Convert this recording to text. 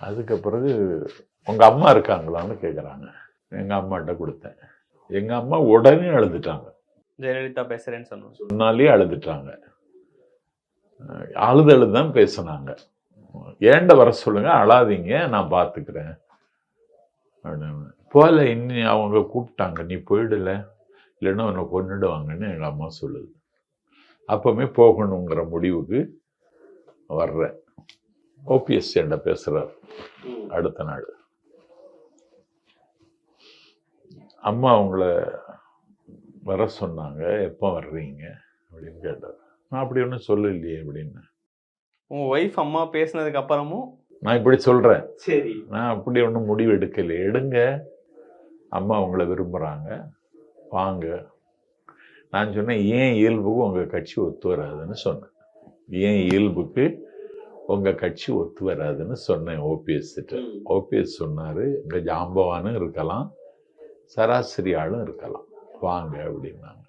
அதுக்கு பிறகு உங்கள் அம்மா இருக்காங்களான்னு கேட்குறாங்க. எங்கள் அம்மாட்ட கொடுத்தேன். எங்கள் அம்மா உடனே அழுதுட்டாங்க. ஜெயலலிதா பேசுகிறேன்னு சொன்னாலே அழுதுட்டாங்க. அழுது தான் பேசினாங்க. ஏண்ட வர சொல்லுங்க, அழாதீங்க, நான் பார்த்துக்கிறேன் அப்படின்னு. போல இன்னும் அவங்க கூப்பிட்டாங்க, நீ போயிடல, இல்லைன்னா உன்னை கொண்டுடுவாங்கன்னு எங்கள் அம்மா சொல்லுது. அப்பவுமே போகணுங்கிற முடிவுக்கு வர்றேன். ஓபிஎஸ் என்கிட்ட பேசுகிறார். அடுத்த நாள் அம்மா அவங்கள வர சொன்னாங்க, எப்போ வர்றீங்க அப்படின்னு கேட்டார். நான் அப்படி ஒன்றும் சொல்லலையே அப்படின்னு. உங்கள் ஒய்ஃப் அம்மா பேசினதுக்கு அப்புறமும் நான் இப்படி சொல்கிறேன். சரி, நான் அப்படி ஒன்றும் முடிவு எடுக்கலை. எடுங்க, அம்மா அவங்கள விரும்புகிறாங்க, வாங்க. நான் சொன்னேன், ஏன் இயல்புக்கு உங்கள் கட்சி ஒத்து வராதுன்னு சொன்னேன். ஏன் இயல்புக்கு உங்கள் கட்சி ஒத்து வராதுன்னு சொன்னேன் ஓபிஎஸ்கிட்ட. ஓபிஎஸ் சொன்னார், இங்கே ஜாம்பவானும் இருக்கலாம், சராசரி ஆளும் இருக்கலாம், வாங்க அப்படின்னாங்க.